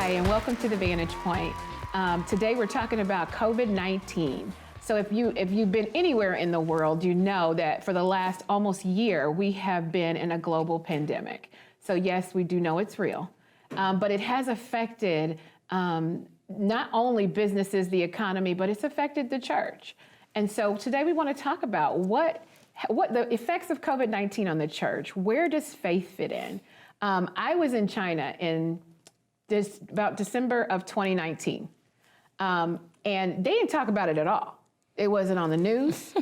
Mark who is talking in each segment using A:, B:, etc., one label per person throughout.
A: Hi, and welcome to The Vantage Point. Today we're talking about COVID-19. So if you've been anywhere in the world, you know that for the last almost year, we have been in a global pandemic. So yes, we do know it's real, but it has affected not only businesses, the economy, but it's affected the church. And so today we want to talk about what the effects of COVID-19 on the church. Where does faith fit in? I was in China in about December of 2019, and they didn't talk about it at all. It wasn't on the news.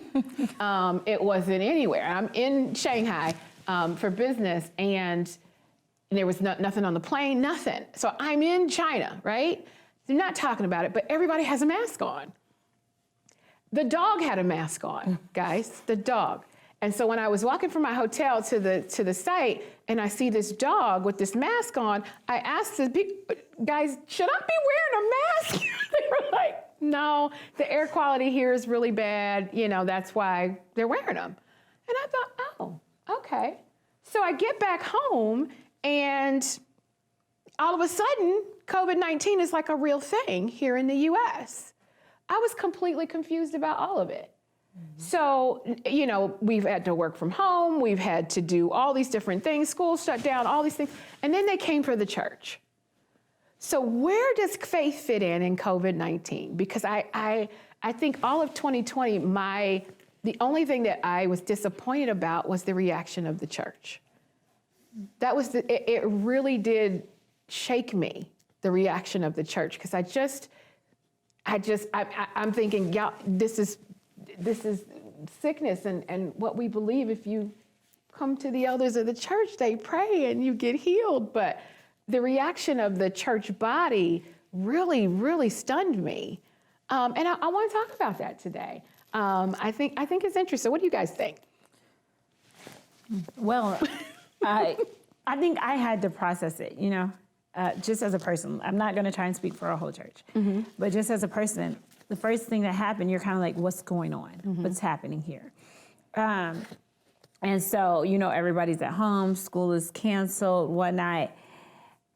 A: It wasn't anywhere. I'm in Shanghai for business, and there was nothing on the plane, nothing. So I'm in China, right? They're not talking about it, but everybody has a mask on. The dog had a mask on, guys, the dog. And so when I was walking from my hotel to the site and I see this dog with this mask on, I asked the guys, should I be wearing a mask? They were like, no, the air quality here is really bad. You know, that's why they're wearing them. And I thought, oh, okay. So I get back home and all of a sudden, COVID-19 is like a real thing here in the US. I was completely confused about all of it. So, you know, we've had to work from home. We've had to do all these different things, schools shut down, all these things. And then they came for the church. So where does faith fit in COVID-19? Because I think all of 2020, the only thing that I was disappointed about was the reaction of the church. That was, it really did shake me, the reaction of the church. Because I'm thinking, yeah, this is sickness and what we believe. If you come to the elders of the church, they pray and you get healed. But the reaction of the church body really, really stunned me. And I want to talk about that today. I think it's interesting. What do you guys think?
B: Well, I think I had to process it, you know, just as a person. I'm not going to try and speak for a whole church, but just as a person, the first thing that happened, you're kind of like, what's going on? What's happening here? And so, you know, everybody's at home, school is canceled, whatnot.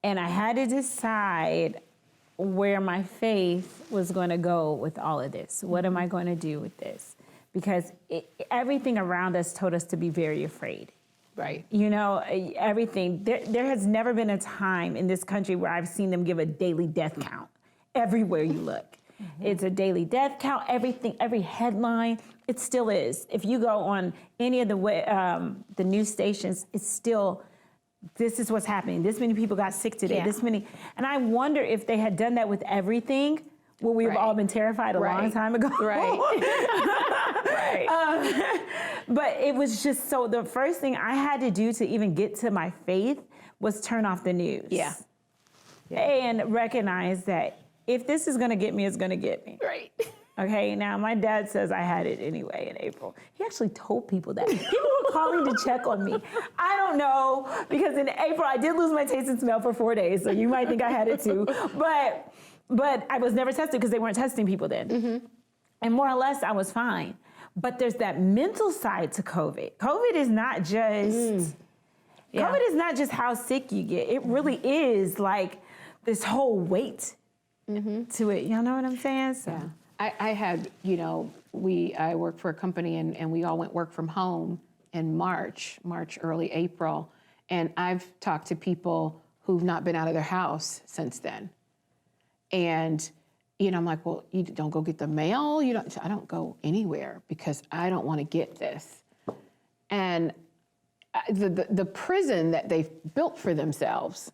B: And I had to decide where my faith was going to go with all of this. What am I going to do with this? Because everything around us told us to be very afraid.
A: Right.
B: You know, everything. There has never been a time in this country where I've seen them give a daily death count everywhere you look. It's a daily death count, everything, every headline, it still is. If you go on any of the news stations, it's still, this is what's happening. This many people got sick today, this many. And I wonder if they had done that with everything, would we have all been terrified a long time ago?
A: Right.
B: But it was just, so the first thing I had to do to even get to my faith was turn off the news.
A: Yeah.
B: And recognize that if this is gonna get me, it's gonna get me.
A: Right.
B: Okay, now my dad says I had it anyway in April. He actually told people that. People were calling to check on me. I don't know, because in April I did lose my taste and smell for 4 days, so you might think I had it too. But I was never tested because they weren't testing people then. And more or less I was fine. But there's that mental side to COVID. COVID is not just, COVID is not just how sick you get. It really is like this whole weight to it. Y'all know what I'm saying? So.
A: Yeah. I had, you know, I work for a company and we all went work from home in March, early April. And I've talked to people who've not been out of their house since then. And, you know, I'm like, well, you don't go get the mail? I don't go anywhere because I don't want to get this. And the prison that they've built for themselves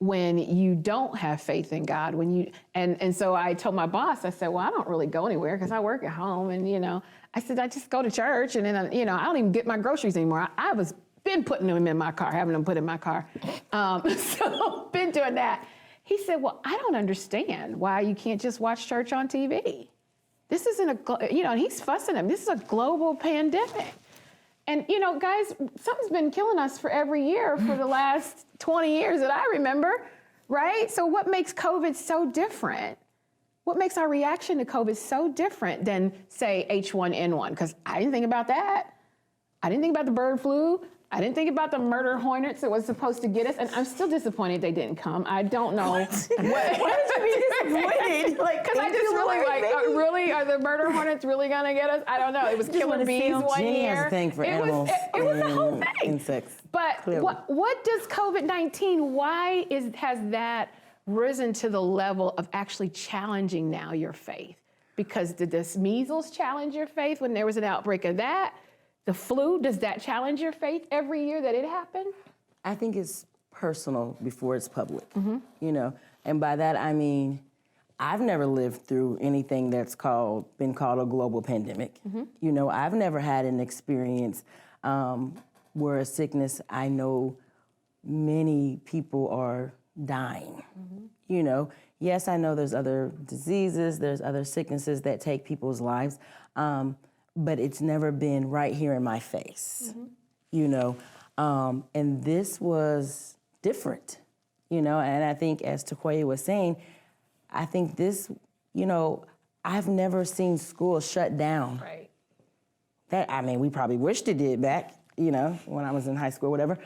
A: when you don't have faith in God, and so I told my boss, I said, well, I don't really go anywhere because I work at home, and, you know, I said, I just go to church, and then, you know, I don't even get my groceries anymore. I was been putting them in my car, having them put in my car. So been doing that. He said, well, I don't understand why you can't just watch church on TV. This isn't and he's fussing him. This is a global pandemic. And, you know, guys, something's been killing us for every year for the last 20 years that I remember, right? So what makes COVID so different? What makes our reaction to COVID so different than, say, H1N1? Because I didn't think about that. I didn't think about the bird flu. I didn't think about the murder hornets that was supposed to get us, and I'm still disappointed they didn't come. I don't know.
B: Why did you be disappointed? Like,
A: Because I just really really, are the murder hornets really gonna get us? I don't know. It was killer bees one
C: Jenny
A: year.
C: has a thing for animals.
A: It was the whole thing.
C: Insects.
A: But what does COVID-19? Why has that risen to the level of actually challenging now your faith? Because did this measles challenge your faith when there was an outbreak of that? The flu, does that challenge your faith every year that it happened?
C: I think it's personal before it's public, you know? And by that, I mean, I've never lived through anything that's been called a global pandemic. You know, I've never had an experience where a sickness, I know many people are dying, you know? Yes, I know there's other diseases, there's other sicknesses that take people's lives, but it's never been right here in my face, you know? And this was different, you know? And I think, as Takoya was saying, I think this, you know, I've never seen schools shut down.
A: Right.
C: That, I mean, we probably wished it did back, you know, when I was in high school or whatever.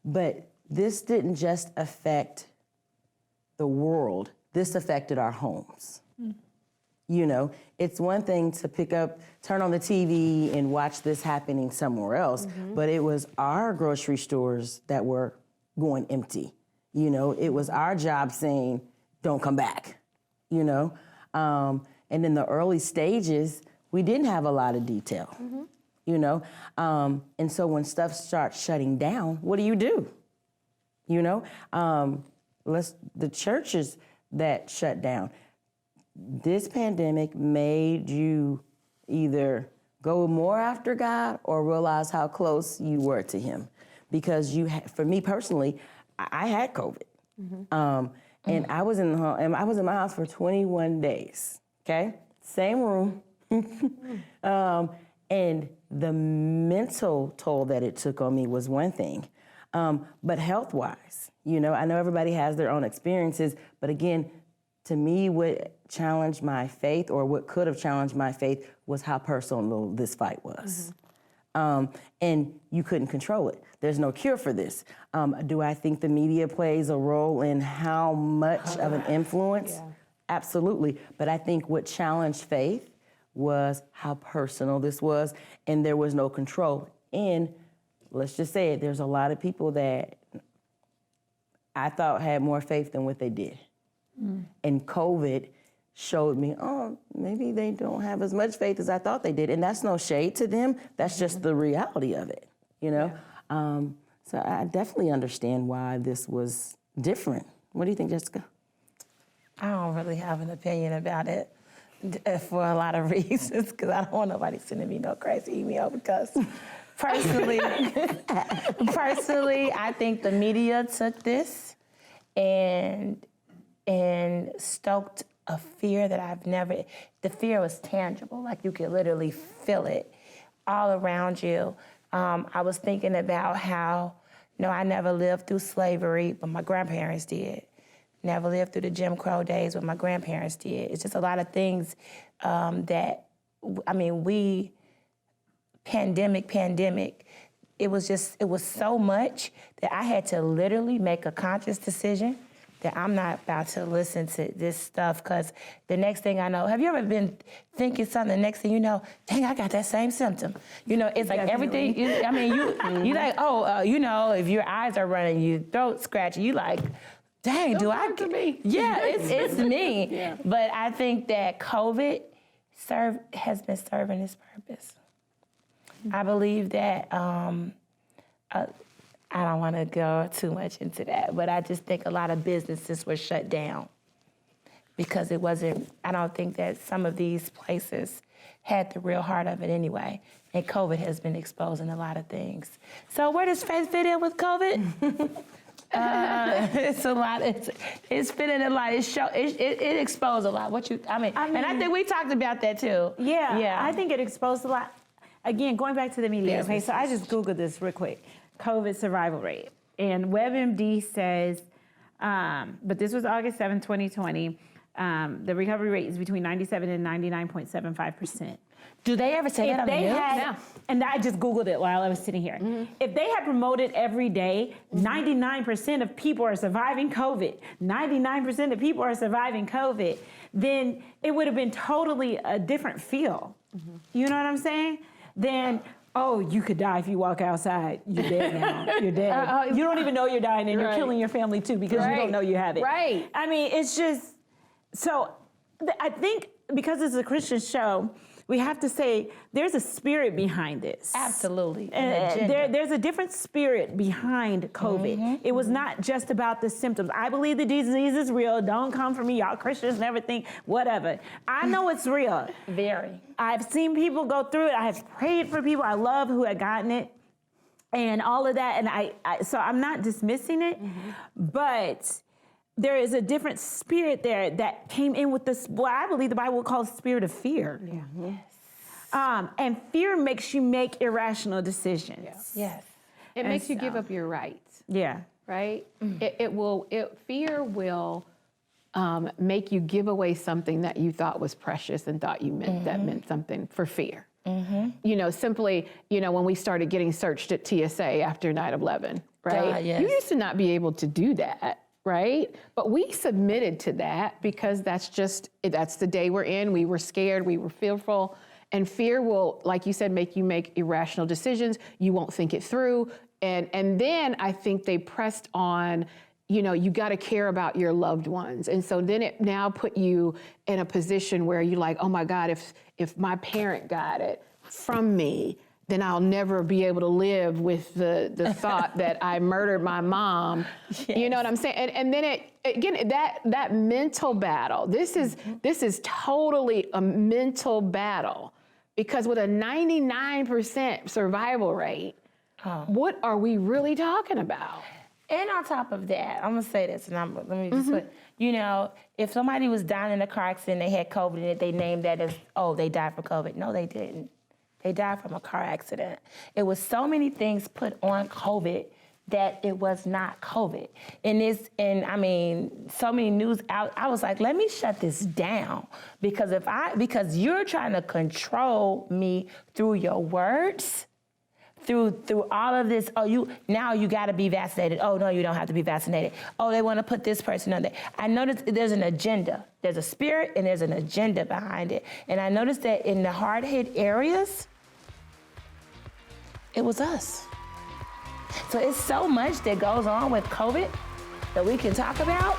C: But this didn't just affect the world, this affected our homes. You know, it's one thing to turn on the TV and watch this happening somewhere else, but it was our grocery stores that were going empty. You know, it was our job saying, don't come back, you know? And in the early stages, we didn't have a lot of detail, you know? And so when stuff starts shutting down, what do? You know? The churches that shut down. This pandemic made you either go more after God or realize how close you were to Him. Because for me personally, I had COVID. And I was in my house for 21 days, okay? Same room. And the mental toll that it took on me was one thing. But health-wise, you know, I know everybody has their own experiences, but again, to me, what challenged my faith, or what could have challenged my faith, was how personal this fight was. And you couldn't control it. There's no cure for this. Do I think the media plays a role in how much of an influence? Yeah. Absolutely. But I think what challenged faith was how personal this was, and there was no control. And let's just say it, there's a lot of people that I thought had more faith than what they did. And COVID showed me, oh, maybe they don't have as much faith as I thought they did. And that's no shade to them. That's just the reality of it, you know? Yeah. So I definitely understand why this was different. What do you think, Jessica?
B: I don't really have an opinion about it for a lot of reasons, because I don't want nobody sending me no crazy email, because personally, I think the media took this and stoked a fear that the fear was tangible, like you could literally feel it all around you. I was thinking about how, you know, I never lived through slavery, but my grandparents did. Never lived through the Jim Crow days, but my grandparents did. It's just a lot of things pandemic, it was so much that I had to literally make a conscious decision that I'm not about to listen to this stuff, because the next thing I know, have you ever been thinking something, the next thing you know, dang, I got that same symptom. You know, it's like everything, you like, you know, if your eyes are running, your throat scratching, you like, dang,
A: me.
B: Yeah, it's me. Yeah. But I think that COVID has been serving its purpose. I believe that, I don't want to go too much into that, but I just think a lot of businesses were shut down because I don't think that some of these places had the real heart of it anyway. And COVID has been exposing a lot of things. So where does faith fit in with COVID? It's a lot. It's fit in a lot. It exposed a lot. And I think we talked about that too.
D: Yeah. I think it exposed a lot. Again, going back to the media. Okay, so I just Googled this real quick. COVID survival rate. And WebMD says, but this was August 7, 2020, the recovery rate is between 97 and 99.75%.
E: Do they ever say that on the
D: they
E: news?
D: had, and I just Googled it while I was sitting here. If they had promoted every day, 99% of people are surviving COVID, 99% of people are surviving COVID, then it would have been totally a different feel. You know what I'm saying? Then, oh, you could die if you walk outside. You're dead now. You're dead. You don't even know you're dying, and you're killing your family too because you don't know you have it.
A: Right.
D: I mean, it's just, so I think because it's a Christian show, we have to say there's a spirit behind this.
E: Absolutely.
D: And there's a different spirit behind COVID. It was not just about the symptoms. I believe the disease is real. Don't come for me. Y'all Christians never think, whatever. I know it's real.
E: Very.
D: I've seen people go through it. I have prayed for people I love who had gotten it and all of that. And so I'm not dismissing it, but there is a different spirit there that came in with this, what I believe the Bible would call a spirit of fear. And fear makes you make irrational decisions.
E: Yes.
A: It makes you give up your rights,
D: Yeah.
A: right? Fear will make you give away something that you thought was precious and thought you meant that meant something for fear. You know, simply, you know, when we started getting searched at TSA after 9/11, right?
E: Yes.
A: You used to not be able to do that, right? But we submitted to that because that's the day we're in. We were scared, we were fearful. And fear will, like you said, make you make irrational decisions. You won't think it through. And then I think they pressed on, you know, you got to care about your loved ones. And so then it now put you in a position where you're like, oh my God, if my parent got it from me, then I'll never be able to live with the thought that I murdered my mom. Yes. You know what I'm saying? And then that mental battle, this is totally a mental battle. Because with a 99% survival rate, what are we really talking about?
E: And on top of that, I'm gonna say this, and let me just put, you know, if somebody was dying in a car accident, they had COVID in it, they named that as, oh, they died from COVID. No, they didn't. They died from a car accident. It was so many things put on COVID that it was not COVID. And I mean, so many news out, I was like, let me shut this down. Because because you're trying to control me through your words, through all of this, now you gotta be vaccinated. Oh, no, you don't have to be vaccinated. Oh, they wanna put this person on there. I noticed there's an agenda. There's a spirit and there's an agenda behind it. And I noticed that in the hard-hit areas, it was us. So it's so much that goes on with COVID that we can talk about.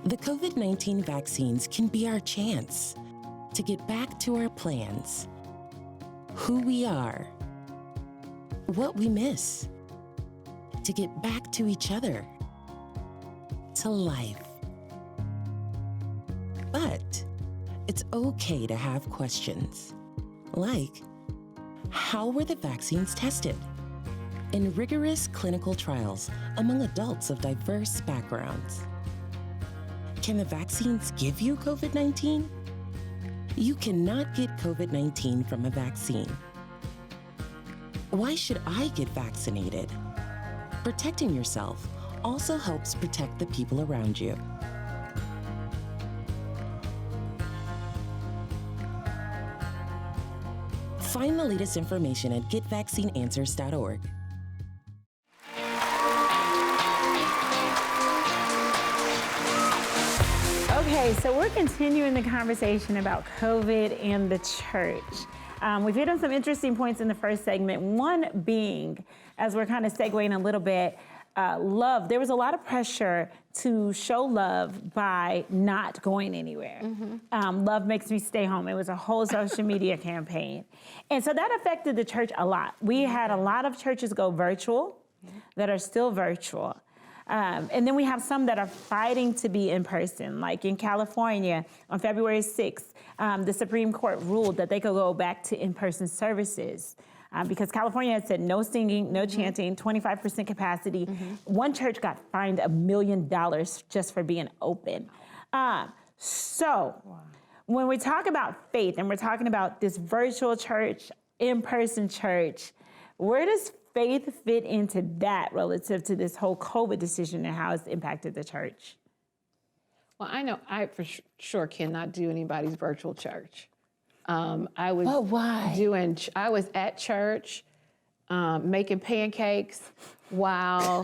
F: The COVID-19 vaccines can be our chance to get back to our plans, who we are, what we miss, to get back to each other, to life. But it's okay to have questions, like, how were the vaccines tested? In rigorous clinical trials among adults of diverse backgrounds. Can the vaccines give you COVID-19? You cannot get COVID-19 from a vaccine. Why should I get vaccinated? Protecting yourself also helps protect the people around you. Find the latest information at getvaccineanswers.org.
D: Okay, so we're continuing the conversation about COVID and the church. We've hit on some interesting points in the first segment. One being, as we're kind of segueing a little bit, love. There was a lot of pressure to show love by not going anywhere. Love makes me stay home. It was a whole social media campaign. And so that affected the church a lot. We had a lot of churches go virtual that are still virtual. And then we have some that are fighting to be in person. Like in California, on February 6th, the Supreme Court ruled that they could go back to in-person services. Because California had said no singing, no chanting, 25% capacity. One church got fined $1 million just for being open. When we talk about faith and we're talking about this virtual church, in-person church, where does faith fit into that relative to this whole COVID decision and how it's impacted the church?
A: Well, I know I for sure cannot do anybody's virtual church. I was
E: But why?
A: I was at church making pancakes while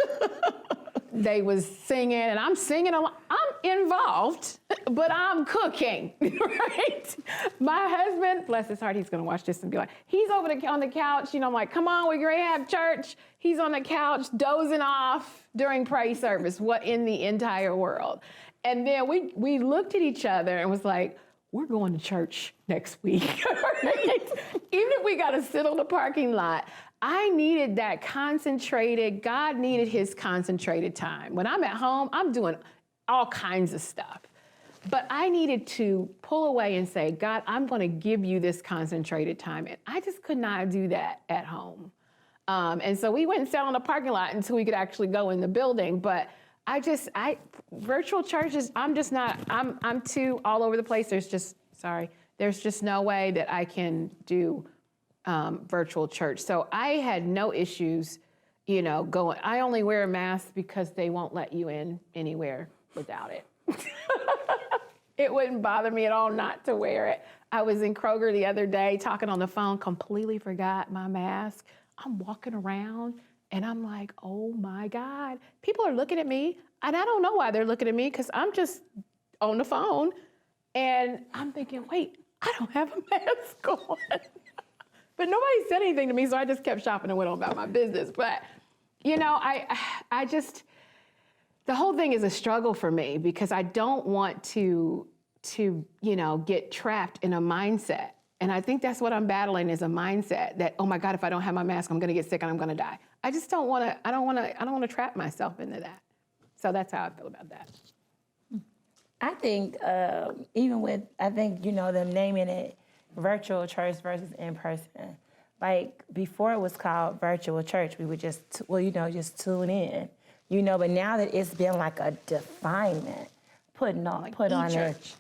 A: they was singing, and I'm singing along. I'm involved, but I'm cooking, right? My husband, bless his heart, he's gonna watch this and be like, he's over on the couch, I'm like, come on, we're gonna have church. He's on the couch dozing off during praise service. What in the entire world? And then we looked at each other and was like, we're going to church next week. Right? Even if we got to sit on the parking lot, I needed that concentrated, God needed his concentrated time. When I'm at home, I'm doing all kinds of stuff. But I needed to pull away and say, God, I'm going to give you this concentrated time. And I just could not do that at home. And so we went and sat on the parking lot until we could actually go in the building. But virtual churches, I'm too all over the place. There's just no way that I can do virtual church. So I had no issues, going. I only wear a mask because they won't let you in anywhere without it. It wouldn't bother me at all not to wear it. I was in Kroger the other day talking on the phone, completely forgot my mask. I'm walking around and I'm like, oh my God, people are looking at me. And I don't know why they're looking at me because I'm just on the phone. And I'm thinking, wait, I don't have a mask on. But nobody said anything to me, so I just kept shopping and went on about my business. But, I just, the whole thing is a struggle for me because I don't want to get trapped in a mindset. And I think that's what I'm battling is a mindset that, oh my God, if I don't have my mask, I'm gonna get sick and I'm gonna die. I just don't wanna, I don't wanna trap myself into that. So that's how I feel about that.
E: I think even with, them naming it virtual church versus in person. Like before it was called virtual church, we would just tune in, but now that it's been like a definement put on it.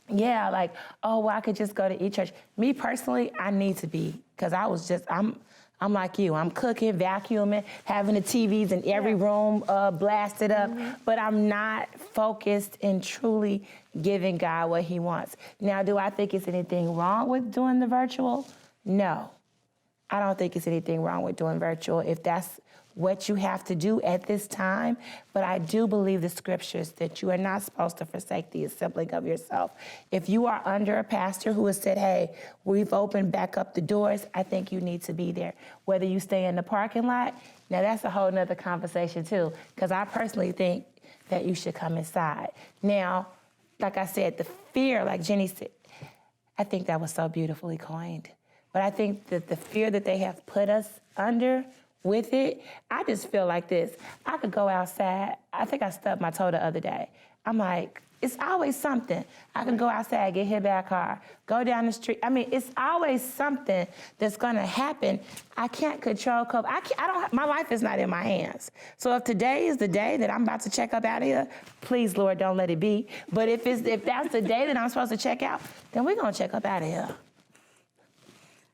E: Yeah, like, oh, well, I could just go to e-church. Me personally, I need to be, because I'm like you. I'm cooking, vacuuming, having the TVs in every room blasted up, but I'm not focused in truly giving God what he wants. Now, do I think it's anything wrong with doing the virtual? No. I don't think it's anything wrong with doing virtual if that's what you have to do at this time, but I do believe the scriptures that you are not supposed to forsake the assembling of yourself. If you are under a pastor who has said, hey, we've opened back up the doors, I think you need to be there. Whether you stay in the parking lot, now that's a whole nother conversation too, because I personally think that you should come inside. Now, like I said, the fear, like Jenny said, I think that was so beautifully coined. But I think that the fear that they have put us under with it, I just feel like this. I could go outside. I think I stubbed my toe the other day. I'm like, it's always something. I can go outside, get hit by a car, go down the street. I mean, it's always something that's gonna happen. I can't control COVID. My life is not in my hands. So if today is the day that I'm about to check up out of here, please, Lord, don't let it be. But if that's the day that I'm supposed to check out, then we're gonna check up out of here.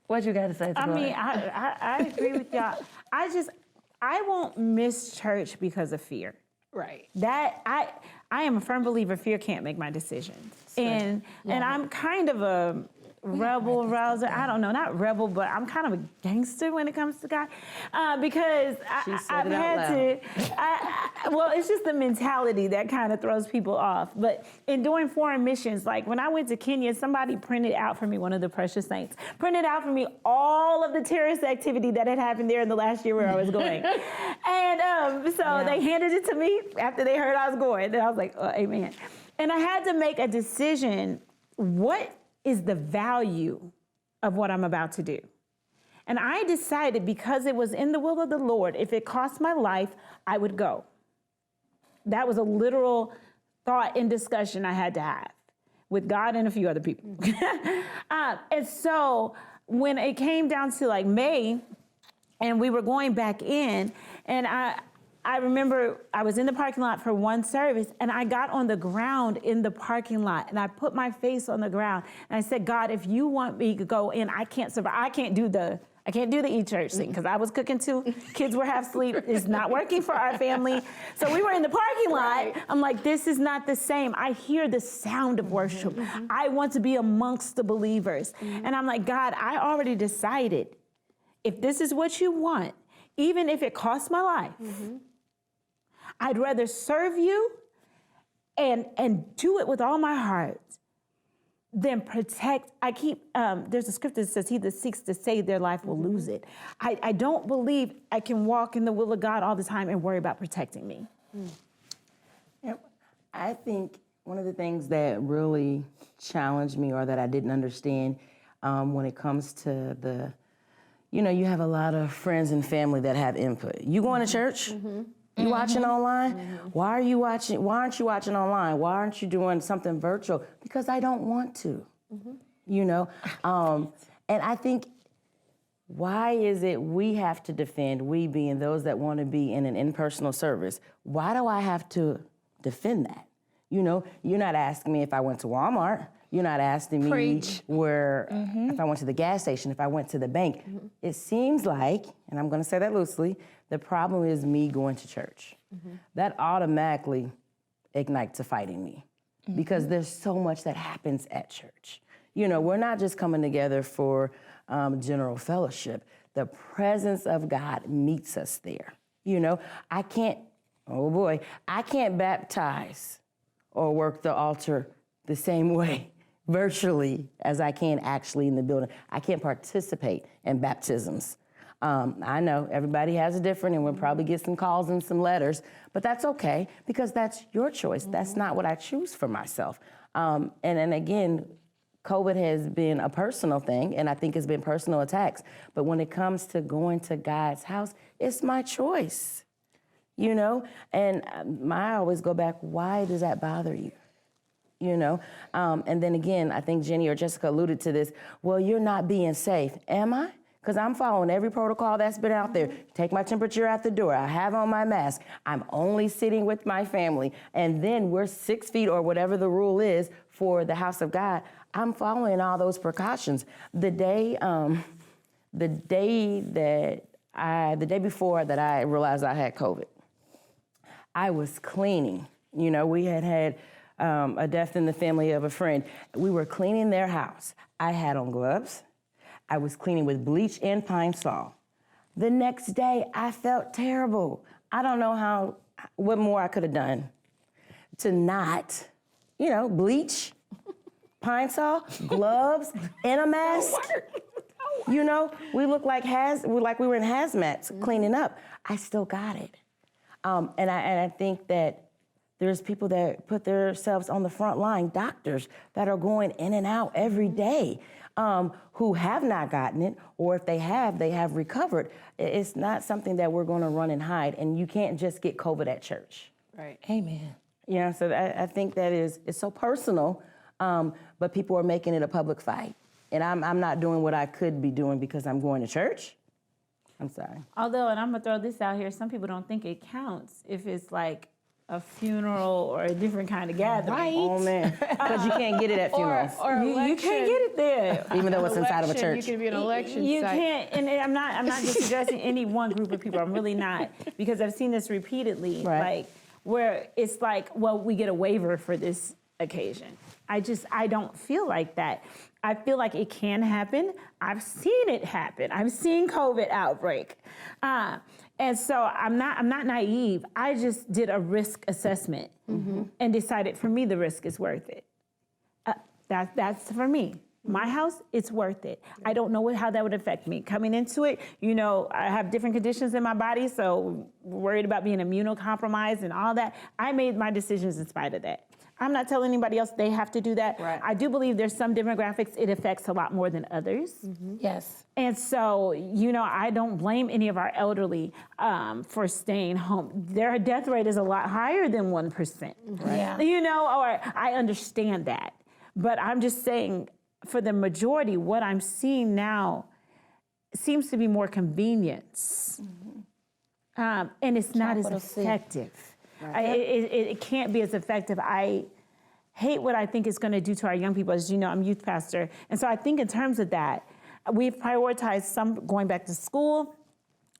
E: What you got to say?
D: I mean, I agree with y'all. I won't miss church because of fear.
A: Right.
D: That I am a firm believer fear can't make my decisions. And I'm kind of a rebel rouser. I don't know, not rebel, but I'm kind of a gangster when it comes to God because I've had to. Well, it's just the mentality that kind of throws people off. But in doing foreign missions, like when I went to Kenya, somebody printed out for me, one of the precious saints, printed out for me all of the terrorist activity that had happened there in the last year where I was going. And they handed it to me after they heard I was going. And I was like, oh, amen. And I had to make a decision. What is the value of what I'm about to do? And I decided, because it was in the will of the Lord, if it cost my life, I would go. That was a literal thought and discussion I had to have with God and a few other people. And so when it came down to like May, and we were going back in, and I remember I was in the parking lot for one service, and I got on the ground in the parking lot, and I put my face on the ground, and I said, God, if you want me to go in, I can't survive. I can't do the I can't do the e-church thing because I was cooking too. Kids were half asleep. It's not working for our family. So we were in the parking lot.
A: Right.
D: I'm like, this is not the same. I hear the sound of worship. I want to be amongst the believers. And I'm like, God, I already decided if this is what you want, even if it costs my life, I'd rather serve you and do it with all my heart than protect. There's a scripture that says, he that seeks to save their life will lose it. I don't believe I can walk in the will of God all the time and worry about protecting me.
C: I think one of the things that really challenged me or that I didn't understand when it comes to you have a lot of friends and family that have input. You going to church? You watching online? Why aren't you watching online? Why aren't you doing something virtual? Because I don't want to, And I think, why is it we have to defend, we being those that want to be in an impersonal service, why do I have to defend that? You're not asking me if I went to Walmart. You're not asking me where, if I went to the gas station, if I went to the bank. It seems like, and I'm going to say that loosely, the problem is me going to church. That automatically ignites a fight in me because there's so much that happens at church. We're not just coming together for general fellowship. The presence of God meets us there. I can't baptize or work the altar the same way virtually as I can actually in the building. I can't participate in baptisms. I know everybody has a different, and we'll probably get some calls and some letters, but that's okay because that's your choice. That's not what I choose for myself. And again, COVID has been a personal thing, and I think it's been personal attacks. But when it comes to going to God's house, it's my choice, And I always go back, why does that bother you? And then again, I think Jenny or Jessica alluded to this. Well, you're not being safe. Am I? Because I'm following every protocol that's been out there. Take my temperature at the door. I have on my mask. I'm only sitting with my family. And then we're 6 feet or whatever the rule is for the house of God. I'm following all those precautions. The day before that I realized I had COVID, I was cleaning. We had a death in the family of a friend. We were cleaning their house. I had on gloves. I was cleaning with bleach and Pine Sol. The next day, I felt terrible. I don't know what more I could have done to not, bleach, Pine Sol, gloves, and a mask. We look like we were in hazmats cleaning up. I still got it. And I think that there's people that put themselves on the front line, doctors that are going in and out every day, who have not gotten it, or if they have recovered. It's not something that we're going to run and hide, and you can't just get COVID at church.
A: Right.
E: Amen.
C: So I think that it's so personal, but people are making it a public fight. And I'm not doing what I could be doing because I'm going to church. I'm sorry.
D: Although, and I'm going to throw this out here, some people don't think it counts if it's like a funeral or a different kind of gathering.
E: Right.
C: Oh, man. Because you can't get it at funerals.
A: Or
D: You can't get it there.
C: Even though it's inside of a church.
A: You can be an election
D: You
A: site.
D: can't, and I'm not just addressing any one group of people. I'm really not, because I've seen this repeatedly,
C: Right.
D: where it's like, well, we get a waiver for this occasion. I don't feel like that. I feel like it can happen. I've seen it happen. I've seen COVID outbreak. And so I'm not naive. I just did a risk assessment and decided for me the risk is worth it. That's for me. My house, it's worth it. I don't know how that would affect me. Coming into it, I have different conditions in my body, so worried about being immunocompromised and all that. I made my decisions in spite of that. I'm not telling anybody else they have to do that.
A: Right.
D: I do believe there's some demographics it affects a lot more than others.
E: Yes.
D: And so, I don't blame any of our elderly for staying home. Their death rate is a lot higher than 1%.
E: Yeah.
D: Or I understand that. But I'm just saying, for the majority, what I'm seeing now seems to be more convenience. And it's not as
E: Capital C.
D: effective. It can't be as effective. I hate what I think it's going to do to our young people. As you know, I'm youth pastor. And so I think in terms of that, we've prioritized some going back to school,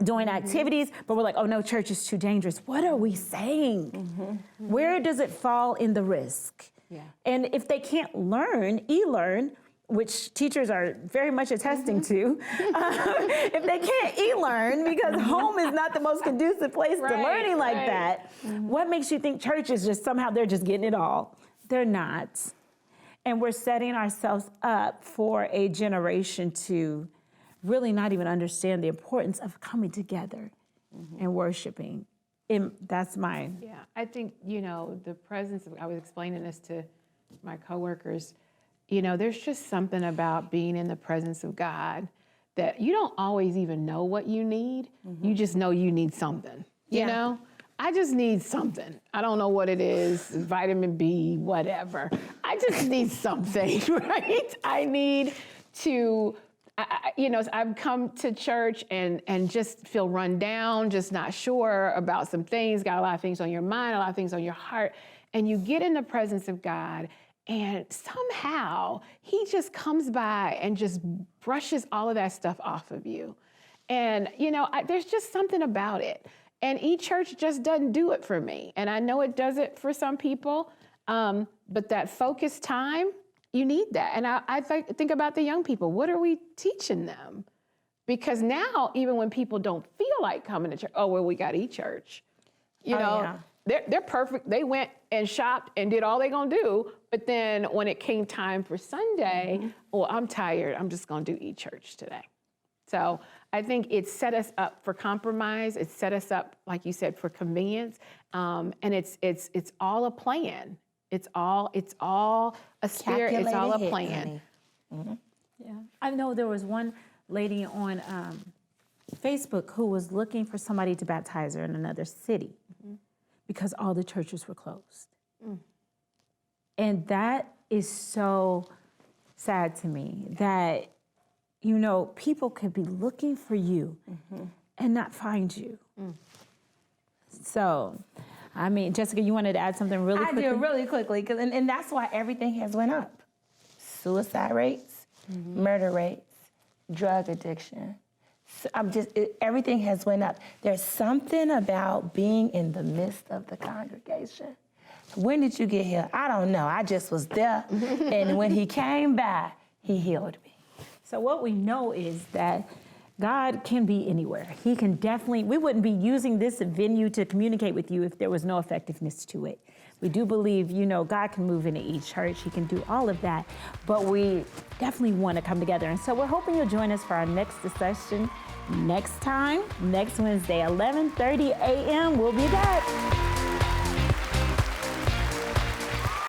D: doing activities, but we're like, oh no, church is too dangerous. What are we saying? Where does it fall in the risk?
A: Yeah.
D: And if they can't learn, e-learn, which teachers are very much attesting to, if they can't e-learn because home is not the most conducive place to learning like that, what makes you think church is just somehow they're just getting it all? They're not. And we're setting ourselves up for a generation to really not even understand the importance of coming together and worshiping. And that's my...
A: Yeah, I think, the presence of, I was explaining this to my coworkers, there's just something about being in the presence of God that you don't always even know what you need. You just know you need something, you know? I just need something. I don't know what it is, vitamin B, whatever. I just need something, right? I need to, I've come to church and just feel run down, just not sure about some things, got a lot of things on your mind, a lot of things on your heart. And you get in the presence of God, and somehow he just comes by and just brushes all of that stuff off of you. And, there's just something about it. And e-church just doesn't do it for me. And I know it does it for some people, but that focused time, you need that. And I think about the young people. What are we teaching them? Because now, even when people don't feel like coming to church, oh, well, we got e-church. They're perfect. They went and shopped and did all they're gonna do. But then when it came time for Sunday, well, I'm tired. I'm just gonna do e-church today. So I think it set us up for compromise. It set us up, like you said, for convenience. And it's all a plan. It's all a spirit. It's all a plan.
D: Yeah, I know there was one lady on Facebook who was looking for somebody to baptize her in another city because all the churches were closed. And that is so sad to me that, people could be looking for you and not find you. So, Jessica, you wanted to add something really quickly?
E: I do, really quickly, and that's why everything has went up. Suicide rates, murder rates, drug addiction. So everything has went up. There's something about being in the midst of the congregation. When did you get here? I don't know. I just was there. And when he came by, he healed me.
D: So what we know is that God can be anywhere. He can definitely, we wouldn't be using this venue to communicate with you if there was no effectiveness to it. We do believe, God can move into each church. He can do all of that, but we definitely want to come together. And so we're hoping you'll join us for our next discussion next time, next Wednesday, 11:30 a.m. We'll be back.